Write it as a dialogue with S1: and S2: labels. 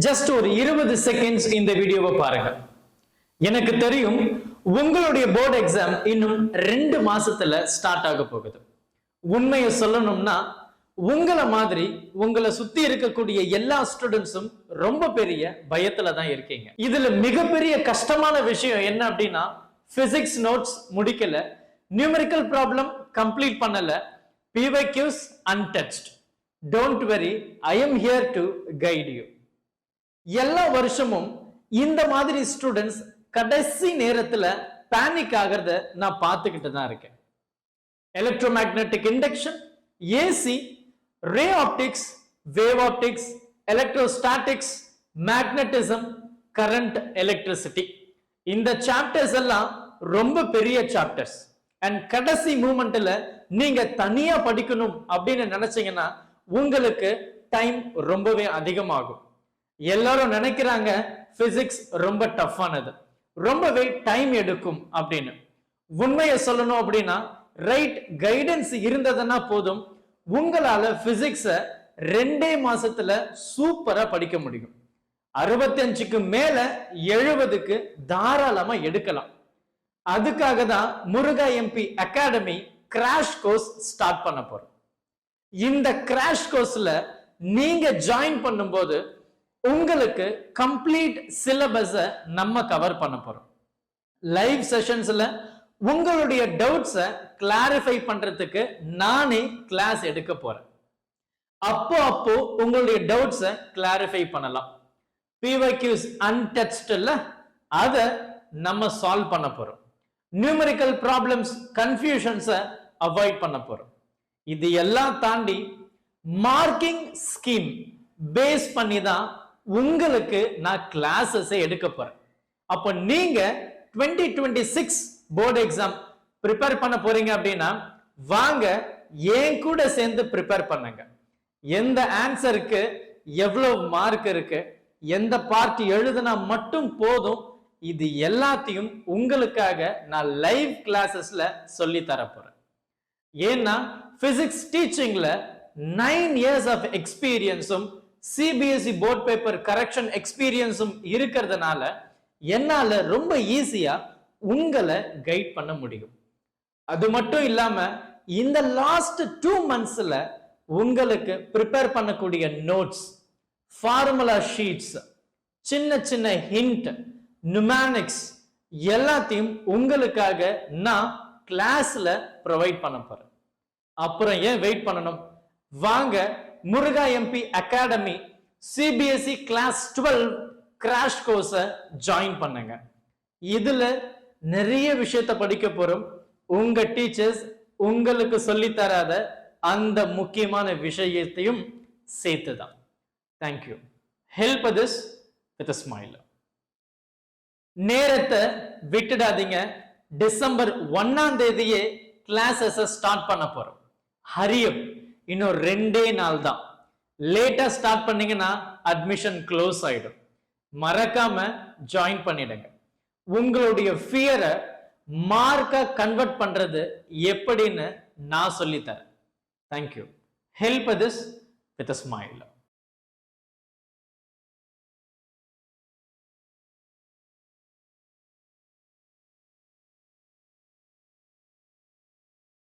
S1: Just ஒரு 20 seconds இந்த வீடியோவை பாருங்க. எனக்கு தெரியும் உங்களுடைய போர்டு எக்ஸாம் இன்னும் 2 மாசத்துல ஸ்டார்ட் ஆக போகுது. உண்மையை சொல்லணும்னா உங்களை மாதிரி உங்களை சுத்தி இருக்கக்கூடிய எல்லா ஸ்டூடெண்ட்ஸும் ரொம்ப பெரிய பயத்துல தான் இருக்கீங்க. இதுல மிகப்பெரிய கஷ்டமான விஷயம் என்ன அப்படின்னா, பிசிக்ஸ் நோட்ஸ் முடிக்கல, நியூமெரிக்கல் ப்ராப்ளம் கம்ப்ளீட் பண்ணல, PYQs untouched. Don't worry, I am here to guide you. எல்லா வருஷமும் இந்த மாதிரி ஸ்டூடெண்ட்ஸ் கடைசி நேரத்துல பேனிக் ஆகிறத நான் பார்த்துக்கிட்டு தான் இருக்கேன். Electromagnetic induction, AC, ray optics, wave optics, electrostatics, magnetism, current, electricity, இந்த சாப்டர்ஸ் எல்லாம் ரொம்ப பெரிய சாப்டர்ஸ். அண்ட் கடைசி மூமெண்ட்ல நீங்க தனியா படிக்கணும் அப்படின்னு நினைச்சீங்கன்னா உங்களுக்கு டைம் ரொம்பவே அதிகமாகும். எல்லாரும் நினைக்கிறாங்க பிசிக்ஸ் ரொம்ப டஃப்பானது, ரொம்பவே டைம் எடுக்கும் அப்படின்னு. உண்மையை சொல்லணும் அப்படின்னா ரைட் கைடன்ஸ் இருந்ததுன்னா போதும், உங்களால பிசிக்ஸ 2 மாசத்துல சூப்பரா படிக்க முடியும். 65க்கு மேல 70க்கு தாராளமா எடுக்கலாம். அதுக்காக தான் Muruga MP academy crash course start பண்ண போறோம். இந்த கிராஷ் கோர்ஸ்ல நீங்க ஜாயின் பண்ணும்போது உங்களுக்கு கம்ப்ளீட் சிலபஸை நம்ம கவர் பண்ண போறோம். லைவ் செஷன்ஸ்ல உங்களுடைய டவுட்ஸை கிளாரிஃபை பண்றதுக்கு நானே கிளாஸ் எடுக்க போறேன். அப்போ உங்களுடைய டவுட்ஸை கிளாரிஃபை பண்ணலாம். PYQs untouched இல்ல, அதை நம்ம சால்வ் பண்ண போறோம். நியூமெரிக்கல் ப்ராப்ளம்ஸ், கன்ஃபியூஷன்ஸை அவாய்ட் பண்ண போறோம். இது எல்லாம் தாண்டி மார்க்கிங் ஸ்கீம் பேஸ் பண்ணி தான் உங்களுக்கு நான் கிளாஸஸ் எடுக்க போறேன். அப்போ நீங்க 2026 போர்டு எக்ஸாம் ப்ரிப்பேர் பண்ண போறீங்க அப்படின்னா வாங்க ஏன் கூட சேர்ந்து ப்ரிப்பேர் பண்ணுங்க. எந்த ஆன்சருக்கு எவ்வளவு மார்க் இருக்கு, எந்த பார்ட் எழுதுனா மட்டும் போதும், இது எல்லாத்தையும் உங்களுக்காக நான் லைவ் கிளாஸஸ்ல சொல்லி தர போறேன். ஏன்னா பிசிக்ஸ் டீச்சிங்ல 9 years ஆஃப் எக்ஸ்பீரியன்ஸும் CBSE போர்ட் பேப்பர் கரெக்ஷன் எக்ஸ்பீரியன்ஸும் இருக்கிறதுனால என்னால ரொம்ப ஈஸியா உங்களை கைட் பண்ண முடியும். அது மட்டும் இல்லாம இந்த லாஸ்ட் 2 monthsல உங்களுக்கு ப்ரிப்பேர் பண்ணக்கூடிய நோட்ஸ், ஃபார்முலா ஷீட்ஸ், சின்ன சின்ன ஹிண்ட், நியூமரிக்ஸ் எல்லாத்தையும் உங்களுக்காக நான் கிளாஸ்ல ப்ரொவைட் பண்ண போறேன். அப்புறம் ஏன் வெயிட் பண்ணணும்? வாங்க Muruga MP academy CBSE class 12 கிராஷ் கோர்ஸை ஜாயின் பண்ணுங்க. இதுல நிறைய விஷயத்தை படிக்க போறோம். உங்க டீச்சர்ஸ் உங்களுக்கு சொல்லி தராத அந்த முக்கியமான விஷயத்தையும் சேர்த்துதான். Thank you. Help this with a smile. நேரத்தை விட்டுடாதீங்க. டிசம்பர் 1ஆம் தேதியே கிளாஸஸ் ஸ்டார்ட் பண்ண போறோம். ஹரியப், இன்னும் 2 நாள் தான். லேட்டா ஸ்டார்ட் பண்ணீங்கன்னா அட்மிஷன் க்ளோஸ் ஆயிடும். மறக்காம ஜாயின் பண்ணிடுங்க. உங்களுடைய ஃபியரை மார்க்கா கன்வெர்ட் பண்றது எப்படின்னு நான் சொல்லித்தரேன். Thank you. Help this with a smile.